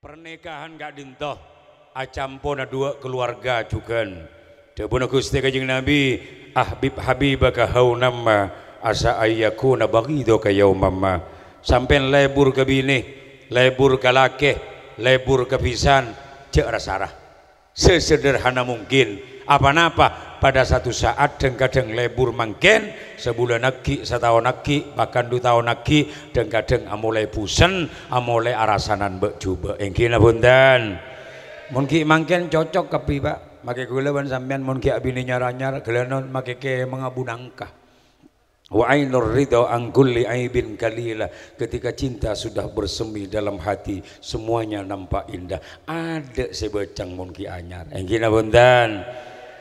Pernikahan gak dintoh acampona dua keluarga juga debuna Gusti Kanjeng Nabi habibaka haunamma asa ayyakuna baghido ka yaumamma sampean lebur ke bini lebur ke laki lebur ke pisan cek rasarah sesederhana mungkin apa-apa pada satu saat kadang lebur mangken sebulan lagi setahun lagi bahkan 2 tahun lagi dan kadang amulai pusen amulai arasanan mbak coba engkina bundan mungkin mangken cocok kepi pak make gula ban sampean mungkin abini nyaranyar gelanon make ke mengabunangkah wa ainur ridho an kulli aibin kalila ketika cinta sudah bersemi dalam hati semuanya nampak indah ada sebecang mungkin anyar engkina bundan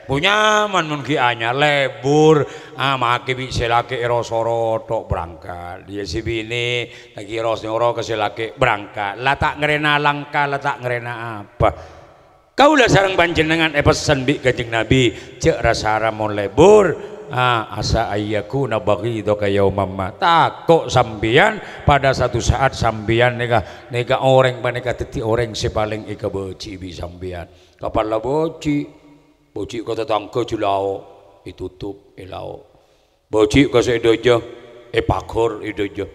punya man mungkin anyar lebur make bisa laki erosoro tok berangkat dia si bini lagi erosoro ke si laki berangkat lah tak ngerena langkah lah tak ngerena apa kau lah sarang panjenengan pesan bi Kanjeng Nabi cek rasara mon lebur asa ayyaku nabaghido ka yaumamma takut sambian pada satu saat sambian nega orang paneka teti orang si paling ika beci bi sambian kapan lah boci boci kata tangke julau ditutup ilau boci ke sedojo pakor idojo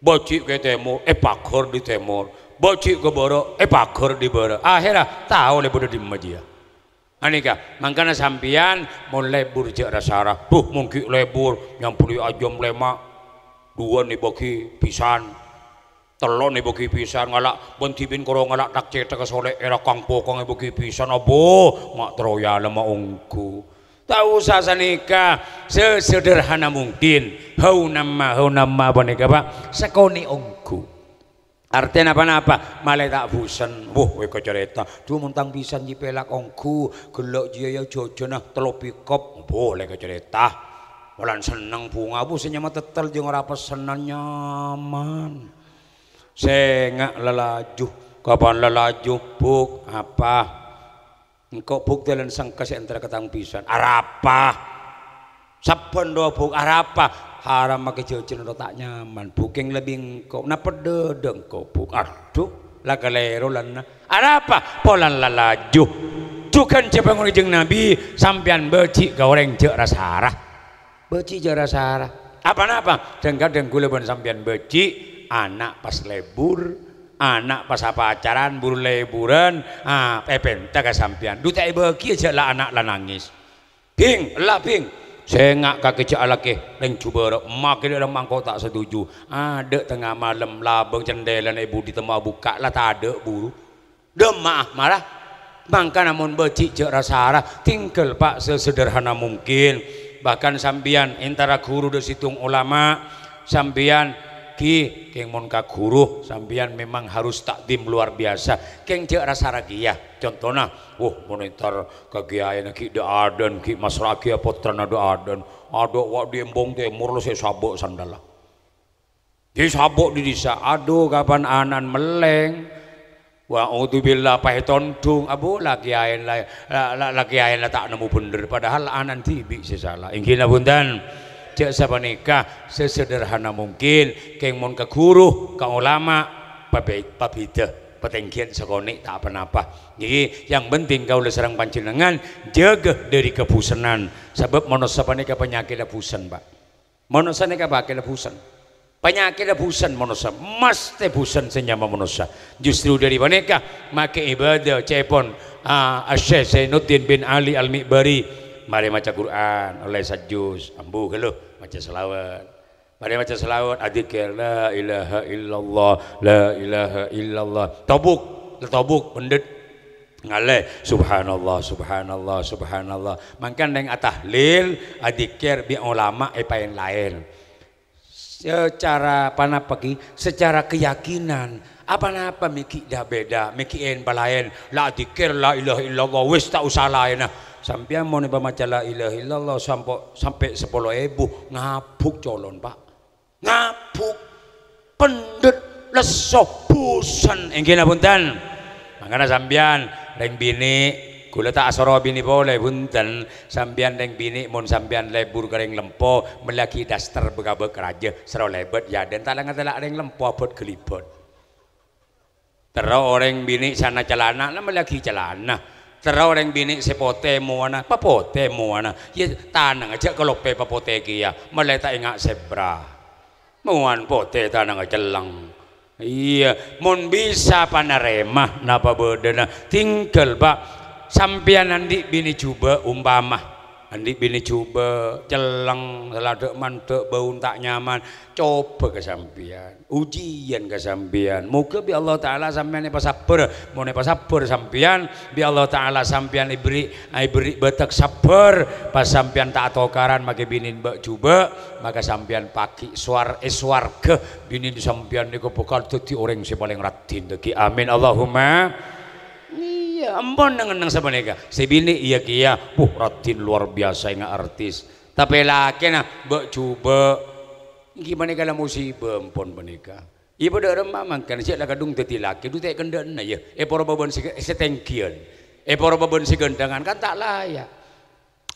boci ke timur pakor di timur boci ke boro pakor di boro akhirnya tahu lebur di media anika mangkana sampian mau lebur je rasara mungkin lebur yang pulih ajam lemak 2 nih bagi pisan telon ibu kipisan ngalak bentibin koro ngalak tak cetak soleh era kang pokong ibu kipisan abo mak troya lama ongku tak usah sanika sesederhana mungkin hau nama panika pak sekoni ongku artinya apa malah tak busen weka cerita tuh mentang pisan jipelak ongku gelok jaya jojona telo pikop boleh ke cerita walan seneng bunga bu senyama tetel jeung ora pesenan nyaman sengak lelaju kapan lelaju buk apa engkau buk dalam sangkas antara ketang pisan arapa saben do buk arapa haram make jajan tak nyaman buking lebih engkau na pededeng kau buk aduh lagalero lan arapa polan lelaju tukan cepengun jeung Nabi sampean beci goreng jek rasarah beci jek rasarah apa-apa kadang gula ban sampean beci anak pas lebur anak pas apa acaran buru leburan pepenta kesampian duta bagi aja lah anak lah nangis ping lah ping saya nggak kaki cak laki leng coba makin orang mangkau tak setuju ada tengah malam labeng cendelan ibu di tempat buka lah tak ada buru demah marah mangka namun becik cak rasara tinggal pak sesederhana mungkin bahkan sambian antara guru de situng ulama sambian keng mon ka guru sambian memang harus takdim luar biasa keng cek rasa ragia contohnya monitor kagiayan ki da adan ki mas ragia potrana da adan ada wak di embong timur lo saya sabuk sandala di sabuk di desa aduh kapan anan meleng wa'udzubillah pahetondung abu lagi ayan tak nemu bener padahal anan tibi sesalah ingkina bundan cek sabanika sesederhana mungkin keng mon ke guru ke ulama pabida petengkian sekonik tak apa-apa jadi yang penting kau serang panjenengan jaga dari kebusenan sebab manusia panika penyakit busen pak manusia nika pakai busen penyakit busen manusia mesti busen senyama manusia justru dari panika make ibadah cepon Syekh Zainuddin bin Ali Al-Mi'bari mari maca Quran oleh sajus ambu geluh maca selawat mari maca selawat adzikir la ilaha illallah la ilaha illallah tobuk pendet ngaleh subhanallah subhanallah subhanallah mangkan neng tahlil adzikir bi ulama payen lain secara panapagi secara keyakinan apa-apa miki dah beda miki en balain la adzikir la ilaha illallah wis tak usah lain sampai mau nih baca la ilaha illallah sampai 10.000 ngabuk colon pak ngabuk pendet lesoh busan engkina punten makanya sampean reng bini kula tak asoro bini boleh punten sampean reng bini mun sampean lebur kering lempo melaki daster begabek raja sero lebet ya dan talangan talak reng lempo abot gelibet Terus orang bini sana celana nama lagi celana. Terus orang bini sepote muana papote muana ya tanang aja kalau pe papote kia malah tak ingat sebra muan pote tanang celang. Iya mon bisa paneremah napa bedena tinggal pak sampian andi bini coba umpama andi bini coba celang ladek mantek bau tak nyaman coba ke sampian ujian ke sampian muka bi Allah Ta'ala sampian pas sabar mau pas sabar sampian bi Allah Ta'ala sampian beri betek sabar pas sampian tak tokaran maka bini mbak coba maka sampian paki swarga bini di sampian niku bakal dadi orang si paling radin deki amin Allahumma. Iya, ampun nang sebenarnya si bini iya kia, radin luar biasa yang artis. Tapi laki nah, mbak coba gimana kalau musibah ampun menikah. Iya pada remah makan sih lah kadung teti laki, tu tak kendan aja. Poro babon setengkian, poro babon segendangan kan tak layak.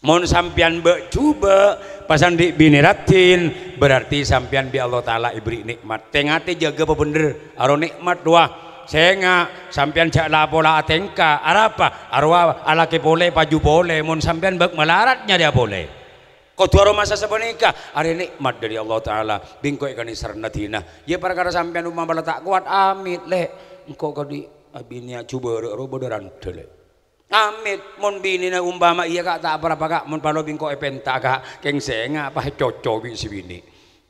Mohon sampian mbak coba pasan di bini radin berarti sampian bi Allah Ta'ala ibri nikmat. Tengate jaga apa bener, aro nikmat doa. Senga sampian jak lapola atengka arapa arwa alake boleh paju boleh mun sampian bak melaratnya dia boleh kau tuaro masa sepenika ada nikmat dari Allah Ta'ala bingkoi kani sarnatina ya perkara sampian umma bala tak kuat amit le engkau kadi abinya coba robodaran dele amit mun bini na umpama iya kak tak apa kak mun palo bingkoi penta kak keng senga apa cocok si bini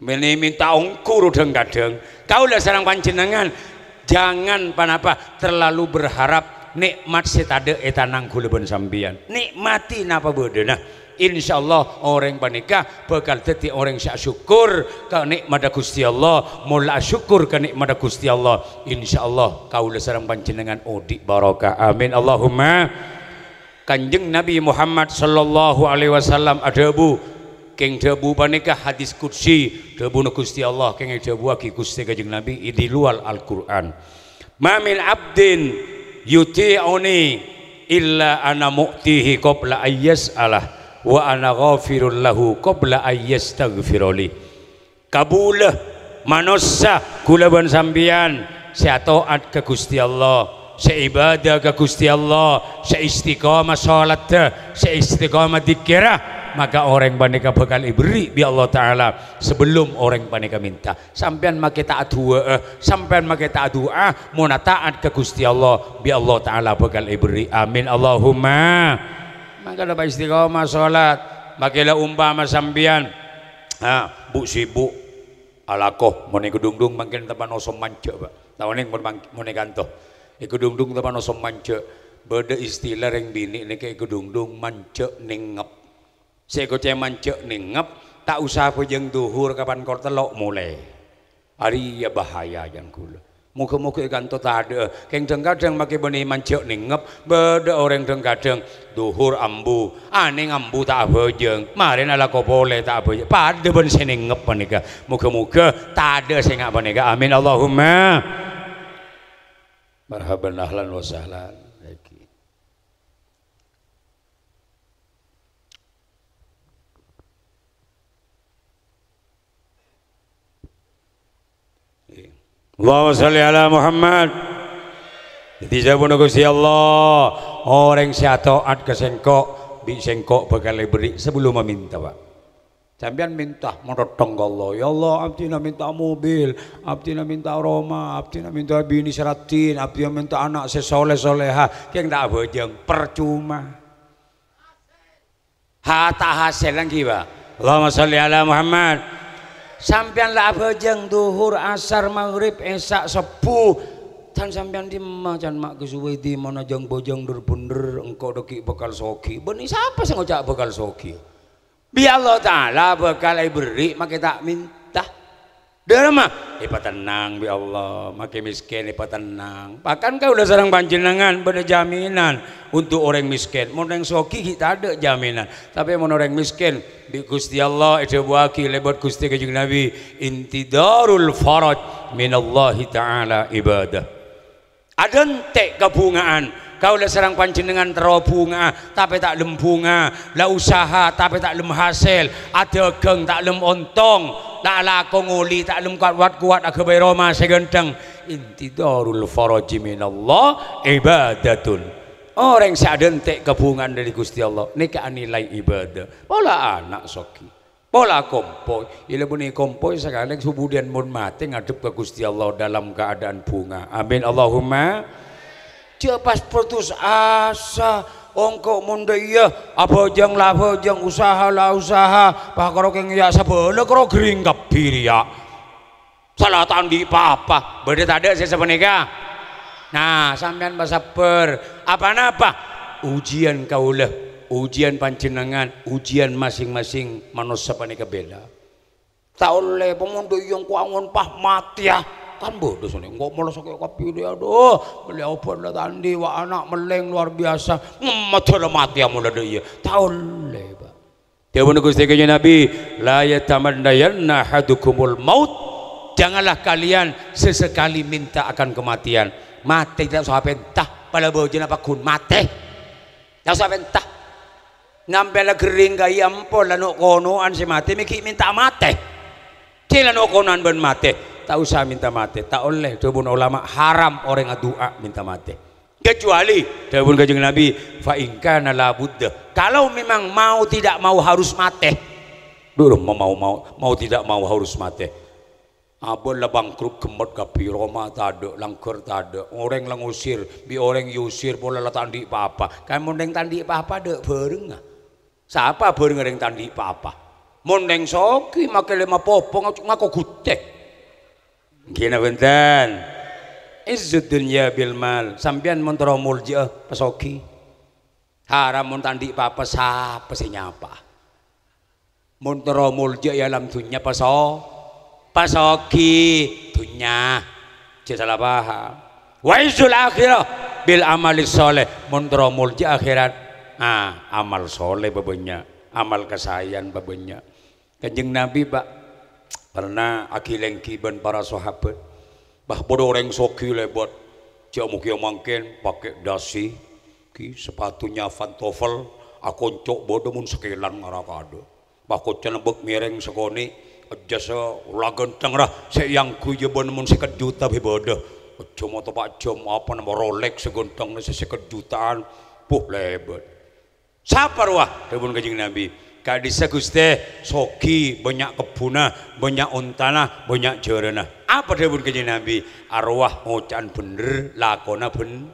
meni minta ongkur kadang kau lah sarang panjenengan. Jangan panapa terlalu berharap nikmat setade etanang kuleben sambian nikmati napa bedena insyaallah orang panikah bakal dadi orang syak syukur ka nikmat Gusti Allah mula syukur ka nikmat Gusti Allah insyaallah kaula sareng panjenengan odik barokah amin Allahumma. Kanjeng Nabi Muhammad sallallahu alaihi wasallam ada bu keng debu panikah hadis qudsi debu Gusti Allah keng debu aki Gusti Kanjeng Nabi di luar Al-Qur'an ma min abdin yuti'uni illa ana mu'tihi qabla ayyas'alah wa ana ghafirul lahu qabla ayyastaghfiruli kabulah manusia kulaban sambian seataat ke Gusti Allah seibadah ke Gusti Allah seistiqamah salat seistiqamah dzikirah maka orang panika bakal diberi bi Allah Ta'ala sebelum orang panika minta sampean make taat doa sampean make taat doa mun taat ke Gusti Allah bi Allah Ta'ala bakal diberi amin Allahumma. Maka dapat istiqomah salat makilah umpama sampean bu sibuk alakoh mun gedung-dung mangken tepan osom manja Pak tahuning mun kanto gedung-dung tepan osom manja beda istilah yang bini ini kayak gedung-dung manja ningep saya kocek mancek ningep tak usah pejeng duhur kapan kau telok mulai hari ya bahaya yang kula muka-muka kanto tak ada keng kadang makai benih mancek ningep beda orang kadang duhur ambu aneh ambu tak pejeng marin ala kau boleh tak pejeng pada ben saya ningep panika muka-muka tak ada saya nggak panika amin Allahumma. Marhaban ahlan wa sahlan. Allahumma sholli ala Muhammad. Jadi sabun Gusti Allah orang taat ke sengkok bi sengkok bakal beri sebelum meminta Pak. Sampeyan minta merotong Allah ya Allah abdi minta mobil abdi minta rumah abdi minta bini seratin abdi minta anak sesoleh soleha keng tak bojeng percuma hata hasil lagi Pak. Allahumma sholli ala Muhammad. Sampean lah bojeng duhur asar maghrib esak sepuh tan sampean di macan mak kesuwe di mana jang bojeng bener engkau doki bakal soki benih siapa sih ngocak bakal soki bi Allah Ta'ala bakal beri maka tak minta derma tenang bi Allah maka miskin tenang bahkan kau udah sarang panjenengan pada jaminan untuk orang miskin mau orang soki kita ada jaminan tapi mau orang miskin bi Gusti Allah itu waki lebat Gusti Kanjeng Nabi intidarul faraj minallahi Ta'ala ibadah ada entek kebungaan kau lah serang panjenengan terobunga tapi tak lem bunga lah usaha tapi tak lem hasil ada geng tak lem ontong tak lakong uli tak lem kuat-kuat aga bay Roma segenteng intidarul faraji minallah ibadatun. Orang sadentek kebungan dari Gusti Allah nika nilai ibadah. Pola anak soki, pola kompoi. Ila buni kompoi sekali kemudian mun mati ngadep ke Gusti Allah dalam keadaan bunga. Amin Allahumma. Dia pas putus asa ongko munda iya apa jang usaha lah usaha pakaro keng ya sabele karo geringgap biria salah tandi papa beda tadi saya sepenika. Nah sampean sabar apa-apa ujian kaulah ujian panjenengan ujian masing-masing manusia panika beda tak oleh pemuda yang kuangun pah mati ya kan bodoh sini nggak malah sakit kopi dia aduh beliau pun lah tandi wah anak meleng luar biasa macam mati yang mulai dia tahu leba dia pun Gusti Nabi la yatamannayanna hadukumul maut janganlah kalian sesekali minta akan kematian mati tidak usah pentah pada bojin apa kun mati tidak usah pentah ngambil gering gaya empol lalu konoan si mati mikir minta mati cila no konoan ben mati tak usah minta mati tak oleh dapun ulama haram orang doa minta mati kecuali dapun kanjeng Nabi fa in kana la budda kalau memang mau tidak mau harus mati dulu mau tidak mau harus mati abon lah bangkrut kemot kapi Roma tak ada langkur tak ada orang lang usir bi orang yusir bola lah tandi apa kan mondeng tandi apa dek bareng siapa bareng yang tandi apa mondeng soki makai lima popong ngaku gutek gina benten izzud dunya bil mal sampean montoro mulja pasoki haram mun tandi apa siapa sih nyapa montoro mulja ya alam dunya pasoki dunya salah paham wa izzul akhirah bil amali soleh montoro mulja akhirat amal soleh babenya amal kesayan babenya kanjeng Nabi Pak karena akileng kiban para sahabat bah bodoh orang soki lebat jauh mungkin mungkin pakai dasi ki sepatunya pantofel aku cok bodoh mun sekilan ngarakado bah kocan bek mireng sekoni jasa lagenteng rah sayang kujeban mun sekat juta bodoh cuma tu pak jam apa nama Rolex segenteng nasi sekat jutaan lebat sapar wah dapun kanjeng Nabi kadisa Gusti soki banyak kebuna banyak untana banyak jorana apa dia pun kanjeng Nabi arwah ocan bener lakona ben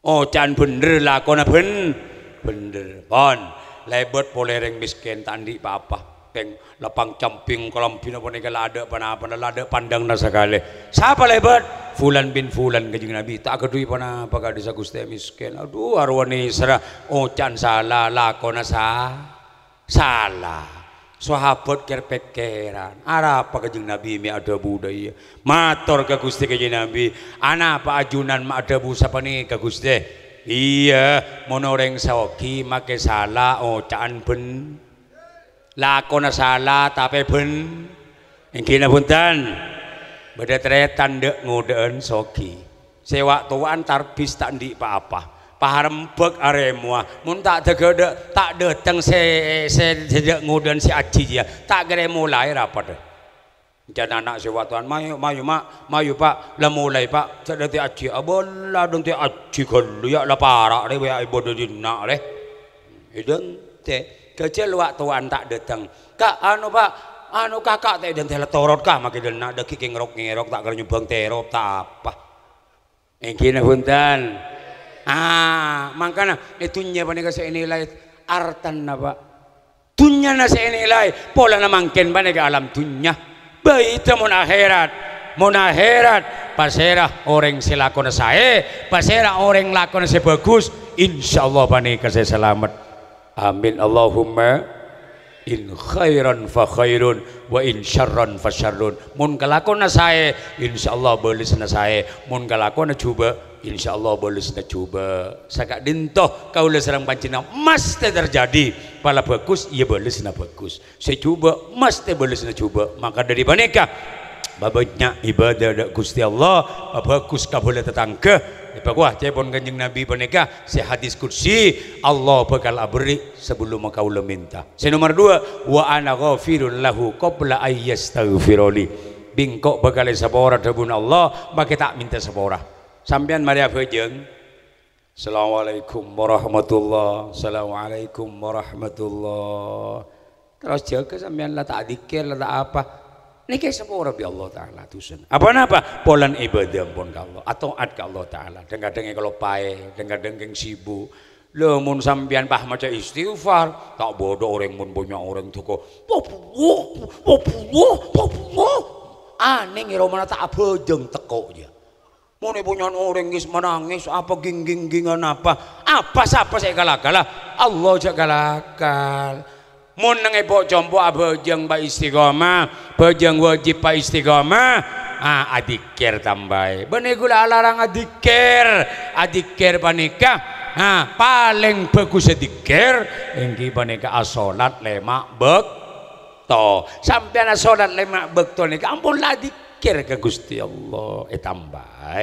ocan bener lakona bener pon lebet polereng miskin tandi papa peng lapang camping kolam pina pun ada apa lada pandang nasakale siapa lebet Fulan bin Fulan kanjeng Nabi tak kedui pana apa kadisa Gusti miskin aduh arwani serah ocan salah lakona salah sahabat kerpekeran apa kanjeng Nabi mi ada budaya matur ke Gusti kanjeng Nabi ana apa ajunan ma ada bu sapa ni ke Gusti iya monoreng saoki make salah ocan ben lakona salah tapi ben ingkina punten beda tretan dek ngudeen soki sewa tuan tarbis tak di apa paharembek aremua mun tak tegede tak dateng se dek ngudeen si aji dia tak gere mulai rapat jan anak sewa tuan mayu pak lah mulai pak cedeti aji abola dong ti aji gelu ya lah parak le wa ibu dina le ideng te kecil waktuan tak dateng kak anu pak anu kakak teh dan teh torot kah makin dena ada kiki ngerok tak kerja nyumbang terop tak apa engkina punten makanya itunya pada kasih nilai artan apa dunya nasi nilai pola namangken pada ke alam dunya baik itu mun akhirat pasera orang silakon saya pasera orang lakon saya bagus insyaallah pada kasih selamat amin Allahumma in khairan fa khairun wa in syarran fa syarrun mun kalakona sae insyaallah beuleusna sae mun kalakona coba insyaallah beuleusna coba saka dintoh kaula sareng panjenengan mesti terjadi pala bagus ieu beuleusna bagus saya coba mesti beuleusna coba maka dari paneka babanya ibadah da Gusti Allah bagus kabula tetangga Wah, cepon kanjeng Nabi paneka si hadis kursi Allah bakal beri sebelum kau minta. Si nomor 2 wa ana ghafirun lahu qabla ayyastaghfiruli bingkok bakal sabora debun Allah maka tak minta sabora sampean mari beujeng Assalamualaikum warahmatullah Assalamualaikum warahmatullah terus jaga sampean lah tak dikir lah tak apa niki sabora bi Allah taala tusen apa-apa polan ibadah pun ka Allah atau taat ka Allah taala kadang-kadang kalau pae kadang-kadang sibuk lamun sampean pah maca istighfar tak bodoh orang mun punya orang toko aneh ngira mana tak bejeng teko dia mun punya orang geus menangis apa ging-ging-gingan apa siapa saya kalah-kalah Allah jak kalakal mun nang epok compo abejeng ba istiqomah bejeng wajib pa istiqomah adikir tambah bener gula larang adikir panikah paling bagus sedikir engki panika salat lemak bekto sampeyan salat lemak bekto nika ampun lah dikir ke Gusti Allah tambah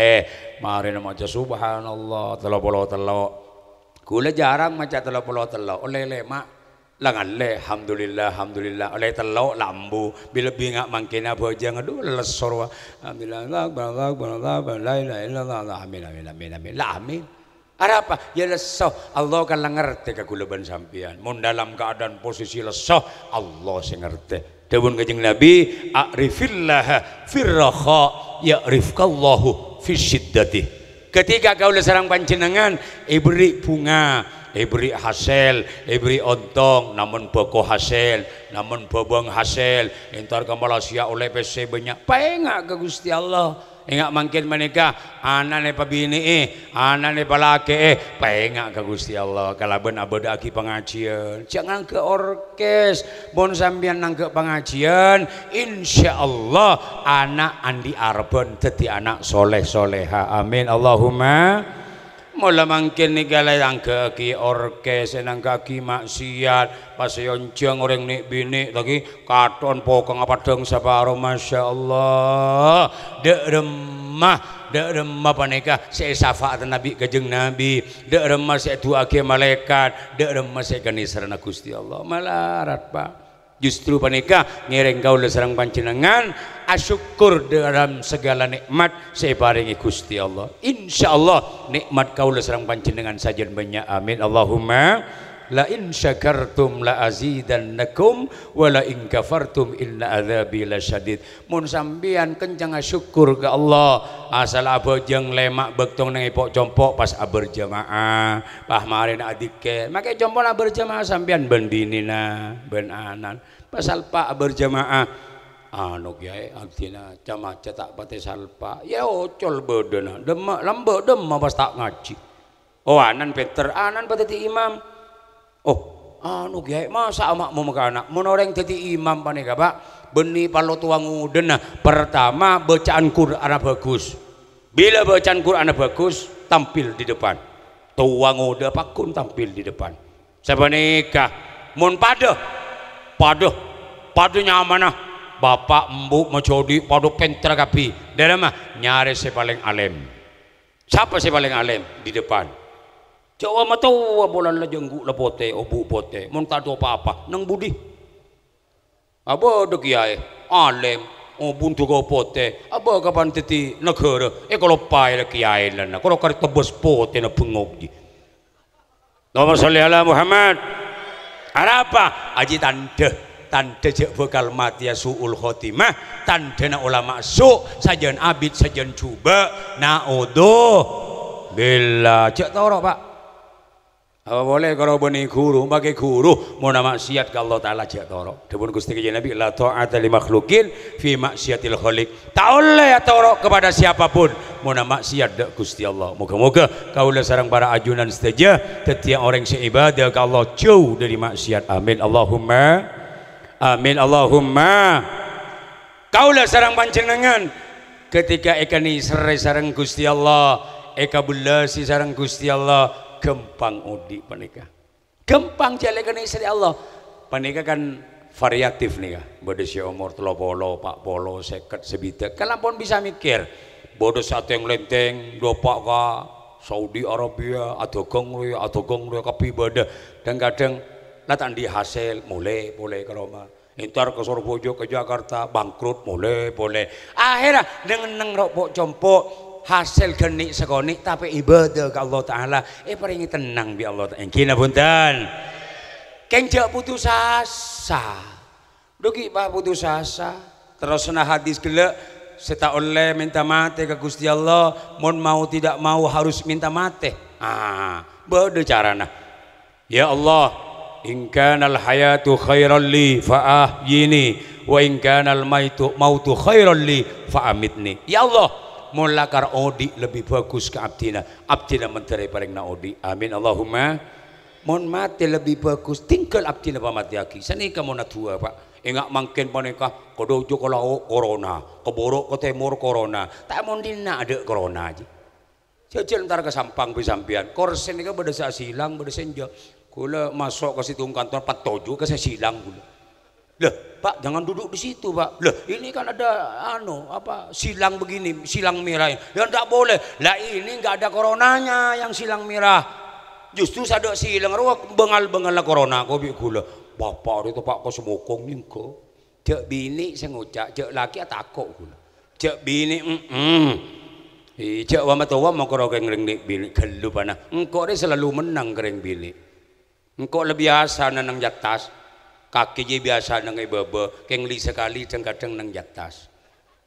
mari maca subhanallah 33 kula jarang maca 33 oleh lemak langan le alhamdulillah oleh telo lambu bila bingak mangkena bojang aduh lesor wa alhamdulillah la ilaha illallah amin ada apa? Ya lesoh Allah kan ngerti kagulaban sampean mun dalam keadaan posisi lesoh Allah sing ngerti dawuh Kanjeng Nabi a'rifillah firraha ya'rifkallahu fisyiddatih ketika kau sareng panjenengan ibri bunga ibri hasil ibri ontong namun boko hasil namun bobong hasil entar ke Malaysia oleh PC banyak paengak ke Gusti Allah enggak mungkin menikah anane pabini anane palaki paengak ke Gusti Allah kalaban abada aki pengajian jangan ke orkes bon sampean nang ke pengajian insyaallah anak andi arben dadi anak soleh soleha amin Allahumma mula mangkin nigalay ang kaki orkes nang kaki maksiat pas yonceng orang nik bini lagi katon pokong apa dong sabaro masya Allah dek remah panika saya syafaat Nabi Kanjeng Nabi dek remah saya doa ke malaikat dek remah saya kanisarana Gusti Allah malarat pak justru panika ngiring kaula sareng panjenengan asyukur dalam segala nikmat saya paringi Gusti Allah insyaallah nikmat kaula sareng panjenengan sajen banyak amin Allahumma la in syakartum la azidannakum wa la in kafartum inna adzabi lasyadid mun sampean kencang syukur ke Allah asal abojeng lemak bektong nang epok compok pas berjamaah pah marin adike make compok berjamaah sampean bendinina ben anan pasal pak berjamaah anu kiai artina camaca tak pate salpa ya ocol bedena demak lambe demma pas tak ngaji oh anan Peter anan pate imam oh anu kiai masa amakmu maka anak mun orang dadi imam panika Pak beni palo tuang udena pertama bacaan Quran bagus bila bacaan Quran bagus tampil di depan tuang udah pakun tampil di depan sabanika mun padunya amanah bapak embu mejodi padu pentra kapi dalam nyari si paling alim siapa si paling alim di depan Jawa matau bolan la jenggu lepote obu pote mun tado apa-apa nang budi abo de kiai alim obun tugo pote abo kapan titi negara kalau pai la kiai lana kalau kar tebus pote na bengok di Allahumma sholli ala Muhammad apa aji tanda jek bakal mati ya suul khotimah tanda ulama su sajan abid sajan coba naudzuh billah cek toro Pak apa boleh kalau bani guru pakai guru mau nama maksiat ke Allah Ta'ala jak toro dipun Gusti Kanjeng Nabi la ta'ata li makhlukin fi maksiatil khaliq tak oleh ya toro kepada siapapun mau nama maksiat dak Gusti Allah moga-moga kaula sareng para ajunan sedaja setiap orang seibadah ke Allah jauh dari maksiat amin Allahumma amin Allahumma kaula sareng panjenengan ketika ekani serai sareng Gusti Allah eka bulasi sareng Gusti Allah gempang udi panika gempang jalekan istri Allah panika kan variatif nih bodoh si umur 30 pak polo seket sebitek kalaupun bisa mikir bodoh satu yang lenteng dua pak ka Saudi Arabia atau gong kapi bodoh dan kadang latan di hasil mulai kalau mah Entar ke Surabaya ke Jakarta bangkrut boleh. Akhirnya dengan rokok compok hasil genik sekonik tapi ibadah ke Allah Taala paringi tenang bi Allah Taala. Kina punten. Keng jak putus asa. Dugi pak putus asa. Terus na hadis gelek seta oleh minta mati ke Gusti Allah. Mun mau tidak mau harus minta mati. Beda carana. Ya Allah, in kanal hayatu khairan li fa'ahyini wa in kanal mautu khairan li fa'amitni. Ya Allah, mun lakar odi lebih bagus ke abdina menteri paring na odi. Amin Allahumma. Mun mati lebih bagus tinggal abdina pamati aki. Sanika mun tua Pak. Enggak mungkin paneka kodojo kalau corona, keborok ke timur corona. Tak mun dina ada corona aja. Jajal ntar ke sampang pisampian. Korsen ini kan beda silang beda senja. Kula masuk ke situ kantor patojo ke silang kula. Lah, Pak jangan duduk di situ, Pak. Lah, ini kan ada silang begini, silang merah. Ya enggak boleh. Lah ini enggak ada coronanya yang silang merah. Justru sadok silang ruak bengal-bengal corona kau bi kula. Bapak itu Pak kau semokong ningko. Cek bini saya ngucap, cek laki takok kula. Cek bini cek wama tawa mau kau keng bini gelu panah. Engkau dia selalu menang kering bini. Engkau lebih biasa nang jatas. Kaki je biasa nang ibaba. Keng li sekali kadang nang jatas.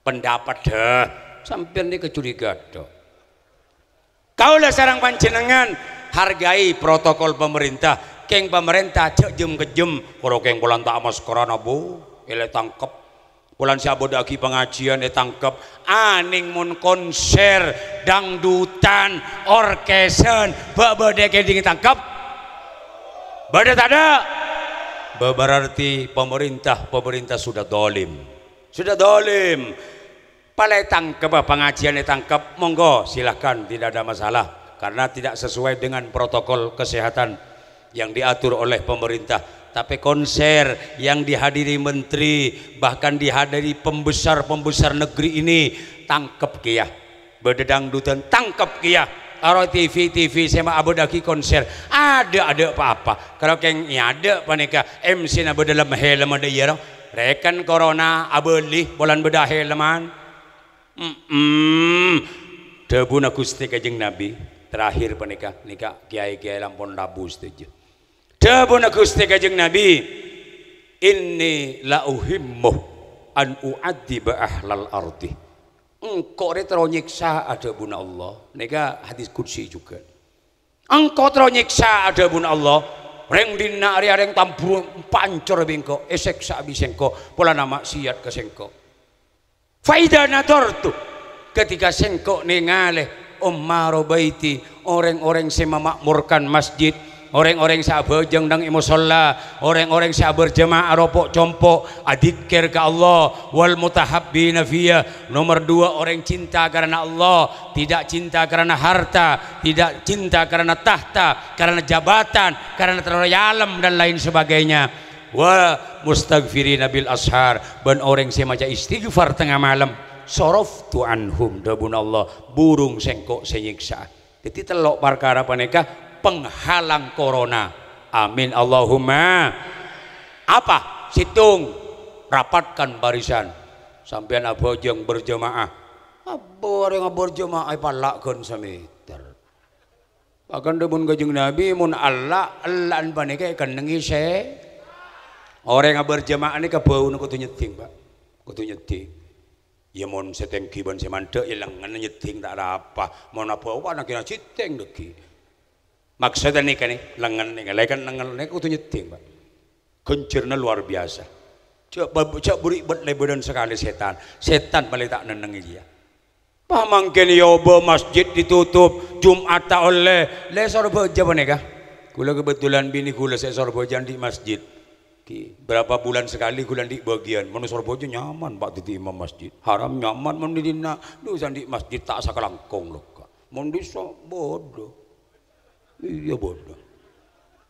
Pendapat dah. Sampai ni kecurigaan dah. Kaulah sarang panjenengan hargai protokol pemerintah. Keng pemerintah cek jem kejem. Kalau keng bulan tak mas korona bu, ele tangkep. Bulan sabodagi pengajian tangkep. Aning mun konser dangdutan orkesen bade keding tangkep. Bade tak ada. Berarti pemerintah sudah dolim. Sudah dolim. Palai tangkep pengajian tangkep, monggo silahkan tidak ada masalah karena tidak sesuai dengan protokol kesehatan yang diatur oleh pemerintah. Tapi konser yang dihadiri menteri bahkan dihadiri pembesar negeri ini tangkep kia bededangdutan tangkep kia aro TV sama abodaki konser ada apa-apa kalau keng ada paneka MC na bedalam helm ada ya rekan corona abeli bulan bedah helman debu na Gusti Kanjeng Nabi terakhir panika nika kiai Lampon Rabu setuju debu na Gusti Kanjeng Nabi inni la uhimmu an u'addiba ahlal ardi engkau teronyiksa ada buna Allah nika hadis qudsi juga engkau teronyiksa ada buna Allah reng dina ari areng tampur pancor bengko esek sabi sengko pola nama siat ke sengko faida natortu ketika sengko ningali ummaro baiti orang-orang yang memakmurkan masjid orang-orang yang berjeng nang musola orang-orang yang berjemaah ropok compok adzikir ke Allah wal mutahabbina fiyya. Nomor 2 orang cinta karena Allah, tidak cinta karena harta, tidak cinta karena tahta, karena jabatan, karena terlalu alam dan lain sebagainya. Wa mustaghfirina bil ashar, ban orang yang maca istighfar tengah malam. Soroftu anhum dabun Allah burung sengkok senyiksa. Jadi telok perkara paneka penghalang corona. Amin Allahumma. Apa? Situng rapatkan barisan sampean abojeng berjemaah. Abor yang berjemaah palakkeun sameter. Akan demun Kanjeng Nabi mun Allahn paneka kenengi se. Orang yang berjemaah ini kebau kudu nyeting, Pak. Kudu nyeting. Ya mon seteng kiban semandek ilangan nyeting tak ada apa. Mon apa nak kira citeng deki. Maksudnya nih kan lengan nih, kan lengan nih kudu nyeting, Pak. Kencirnya luar biasa. Cak beri lebaran sekali setan paling tak nenengi dia. Pamangken yoba masjid ditutup Jumat tak oleh lesor beja paneka. Kula kebetulan bini kula sesor beja di masjid. Berapa bulan sekali kula di bagian manusia bojo nyaman Pak titi imam masjid haram nyaman mun dina dosa di masjid tak sakalangkong lho Kak mun diso bodoh iya bodoh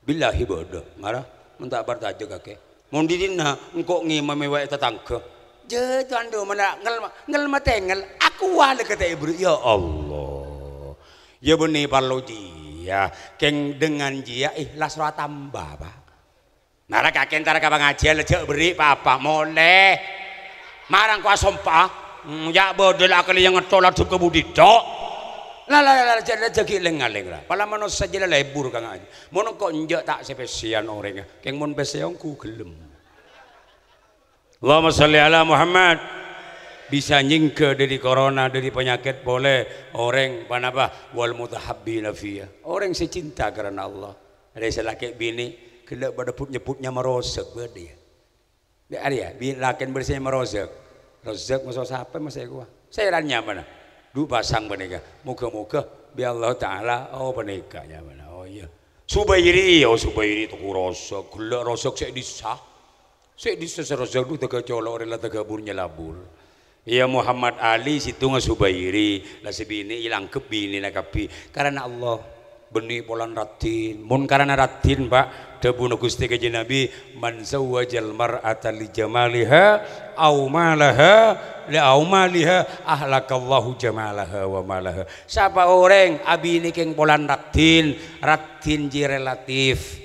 billahi bodoh marah mun tak bartaja kakek mun dina engko ngimam wae tetangga je tuando mana ngel matengel aku wale kata ibu ya Allah ya benih parlo dia keng dengan dia ikhlas ra tambah Pak Nara kakek ntar ka pengajian lejek beri apa moleh. Marang ku asompa. Ya bodol akali yang ngetolak ke budi tok. Lah rezeki lengaleng lah. Pala mano saja lebur kang aja. Mono kok njek tak sepesian orang. Keng mon peseong ku gelem. Allahumma sholli ala Muhammad. Bisa nyingke dari corona, dari penyakit boleh orang panapa wal mutahabbina fiyah. Orang secinta karena Allah. Ada selaki bini kelak pada nyebutnya merosak berde. Dia ada ya, bini lakin bersih merosak. Rozak masuk siapa masa gua. Saya ranya mana? Du pasang menika. Moga-moga bi Allah taala penikahnya mana. Oh iya. Subairi Subairi tuku rosak. Kelak rosak saya disah. Saya disah rosak du tega colok rela tega burnya labur. Ya Muhammad Ali situ ngasubairi lah sebini ilang kebini nakapi karena Allah benih polan ratin mun karena ratin Pak debu Gusti Kanjeng Nabi man zawwajal mar'ata li jamaliha au malaha li au maliha ahlakallahu jamalaha wa malaha. Siapa orang abini keng polan ratin ji relatif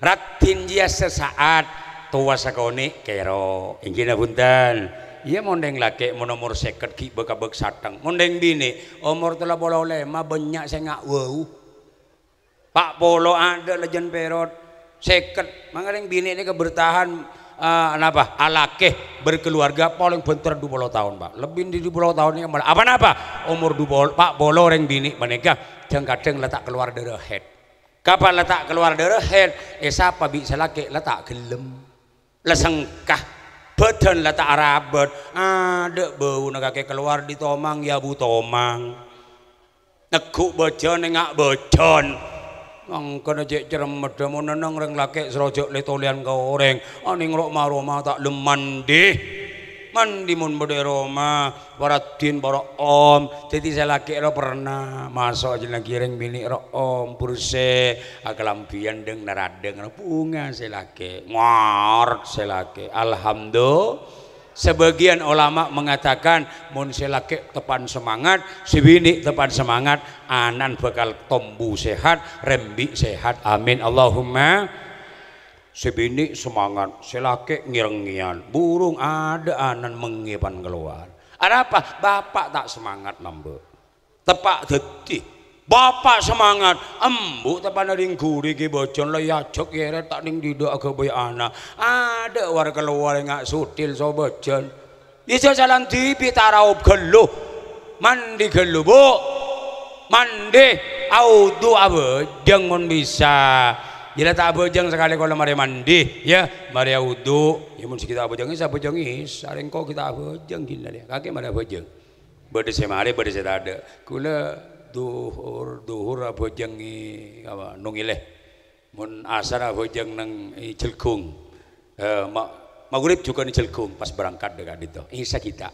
ratin ji sesaat tua sakone kero inggih punten. Iya mondeng laki mau nomor seket ki bekabek satang mondeng bini umur telah boleh mah banyak saya nggak wow Pak Polo ada lejen perot seket mangareng bini ini kebertahan apa alake berkeluarga paling bentar 20 tahun Pak lebih di 20 tahun ini malah apa umur 20 Pak Polo orang bini menikah kadang letak keluar dari head kapan letak keluar dari head siapa bisa laki letak gelem lesengkah badan lah tak arabet ada bau nak kakek keluar di tomang ya bu tomang nekuk bejon ngak bejon ngangkon aja cermet mau nenang reng laki serojok letolian kau orang aning rok maroma tak leman deh mandi mun bode Roma paratin para om jadi saya laki ro pernah masuk aja lagi reng bini ro om purse akalampian deng naradeng bunga saya laki ngor saya laki alhamdulillah sebagian ulama mengatakan mun saya laki tepan semangat sebini tepan semangat anan bakal tumbuh sehat rembi sehat amin Allahumma. Sebini semangat, selake ngirengian, burung ada anan mengipan keluar. Ada apa? Bapak tak semangat nambah. Tepak detik. Bapak semangat, embu tepan ring guri ki bocon le yajok yere tak ning didak aga boy anak. Ada war keluar ngak sutil so bocon. Iso jalan TV taraup geluh. Mandi geluh, Bu. Mandi audu abe jangan bisa. Jadi tak bojang sekali kalau mari mandi ya mari wudu ya mun kita bojang isa bojang is areng kok kita bojang gila dia kakek mari bojang bade semari bade ada kula duhur bojang apa nungileh mun asar bojang nang Jelgung maghrib juga di Jelgung pas berangkat dekat itu isa kita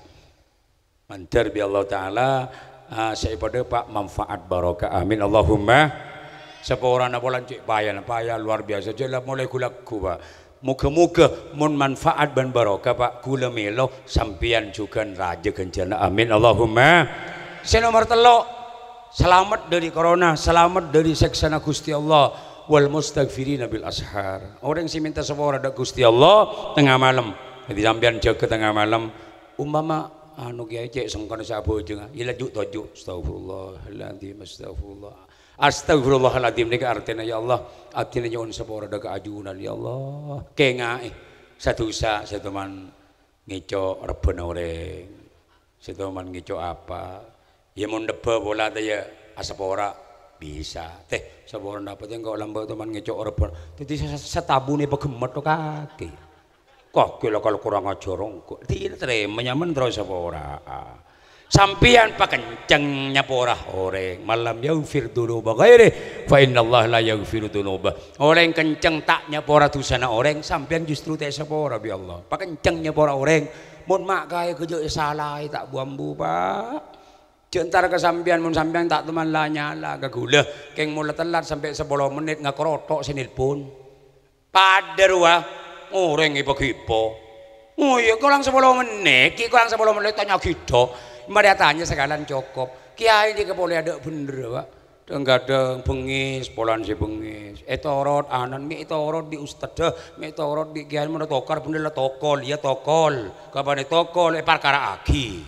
mantar bi Allah taala saya pada Pak manfaat barokah amin Allahumma. Seorang nak bolan cik payah luar biasa jelah mulai kulaku Pak muka-muka mun manfaat dan barokah Pak kula melo sampian juga raja kencana amin Allahumma. Saya nomor telok selamat dari corona selamat dari seksana Gusti Allah wal mustaghfirina bil ashar orang si minta sepora ada Gusti Allah tengah malam jadi sampian jaga tengah malam umpama anu kiai cek sengkana sabu jeung ila juk tojuk astagfirullahaladzim astagfirullahaladzim ini artinya ya Allah artinya nyuwun sepura daga ajunan ya Allah kengae satu man ngeco reben orang satu man ngeco apa ya mun debe bola ya asapora bisa teh sepura dapat yang kau lambat teman ngeco reben jadi setabune pegemet to kaki kok kira kalau kurang ajarong kok tidak terima nyaman terus sepura sampian pakenceng nyapora orang malam yaghfir dzunuba ghairi fa innallaha la yaghfiru dzunuba orang kenceng tak nyapora dosana orang sampian justru teh sapora bi Allah pakenceng nyapora orang mun mak kaya kejo salah tak buambu Pak jentar kesampian mun sampian tak teman lah nyala gagula keng mulai telat sampai 10 menit ngakrotok sinilpun pader wah orang ipo-ipo oh iya kurang 10 menit kurang 10 menit tanya gitu Mari tanya sekalian cukup. Kiai ini boleh ada bener Pak. kadang bengis polan si bengis etorot anan mi etorot di ustad mi etorot di kiai mana tokar bener lah tokol ya tokol kapan tokol perkara aki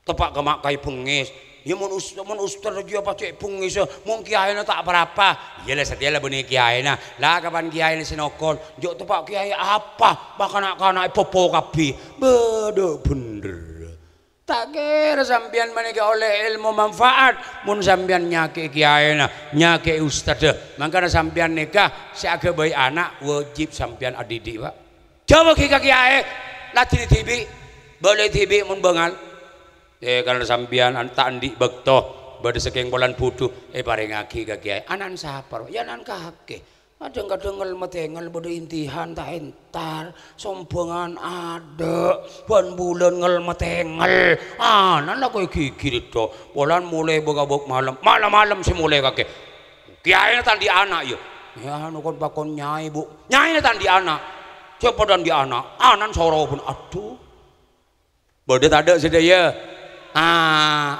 tepak kemak kai bengis ya mun ustad aja apa cek bengis mun kiai na tak berapa ya lah setia lah benih kiai na lah kapan kiai na sinokol jok tepak kiai apa bahkan anak popo kapi bedo bener tak kira sampean menika oleh ilmu manfaat mun sampean nyake kiai na nyake ustad mangkana sampean nikah seaga bayi anak wajib sampean adidik pak coba kita kiai latih TV boleh TV mun bengal karena sampean tak andik bektoh bade saking bulan butuh parengaki ka kiai anan sapar ya anan kake kadang-kadang ngel pada intihan tak entar sombongan ada ban bulan ngel metengel anan lah kau gigir itu bulan mulai bogabok malam si mulai kake kiai tadi anak ya anu kon pakon nyai bu nyai tadi anak siapa dan di anak anan soro pun aduh bade tak ada sedaya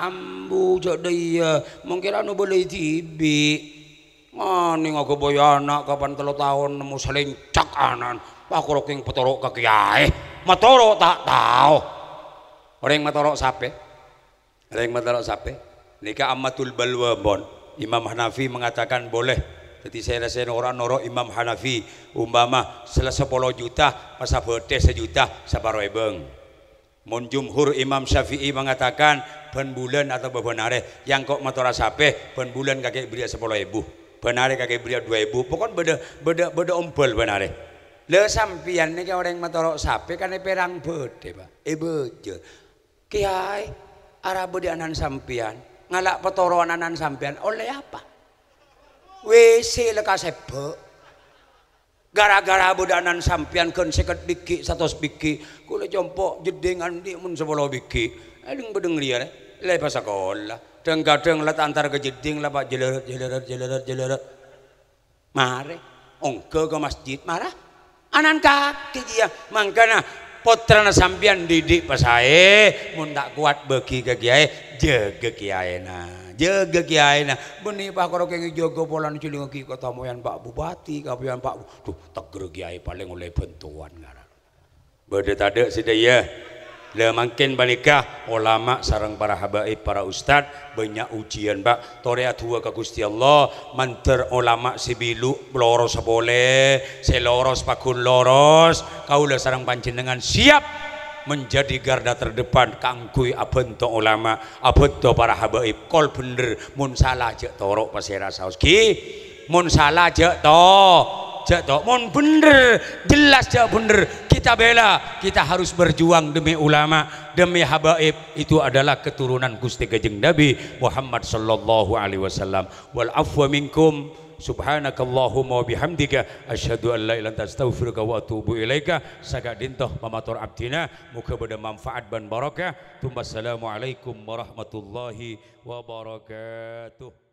ambu jadaya mungkin anu boleh tibi ning aku boy anak kapan 3 tahun nemu selincak anan aku roking petorok ke kiai matorok tak tahu orang matorok sape nikah amatul balwa bon Imam Hanafi mengatakan boleh jadi saya rasa orang norok Imam Hanafi umpama 10 juta masa bete 1 juta sabaro ebeng mun jumhur Imam Syafi'i mengatakan ben bulan atau bebenare yang kok matora sape ben bulan kakek beri 10.000 benare kakek beri 2.000 pokok beda ompol benare le sampian nih orang matorok sape kan perang bede pak bejo kiai arah bede anan sampian ngalak petoroan anan sampian oleh apa WC lekas sebe gara-gara bede anan sampian kan seket biki 100 biki kule jompok jeding andi mun 10 biki aling bedeng liar le pas sekolah kadang lat antar ke jeding lah pak jeleret mare ongke ke masjid marah anan kaki dia mangkana putrana sampian didik pasae mun tak kuat bagi ke kiai jaga kiai na benih pak karo kenge jaga polan ciling ki kota moyan Pak Bupati kapian Pak tuh teger kiai paling oleh bantuan ngaran bade tade sedaya le makin balikah ulama sareng para habaib para ustad banyak ujian pak torea tua ke Gusti Allah manter ulama sibilu loros boleh seloros pakun loros kaula sareng panjenengan siap menjadi garda terdepan kangkui abento ulama abento para habaib kol bener mun salah jek torok pasera saus ki mun salah jek to mun bener jelas jek bener kita bela kita harus berjuang demi ulama demi habaib itu adalah keturunan Gusti Kanjeng Nabi Muhammad sallallahu alaihi wasallam wal afwa minkum subhanakallahumma wa bihamdika asyhadu an la ilaha illa anta astaghfiruka wa atubu ilaika sagadintoh pamatur abdina muga beda manfaat ban barakah. Assalamualaikum warahmatullahi wabarakatuh.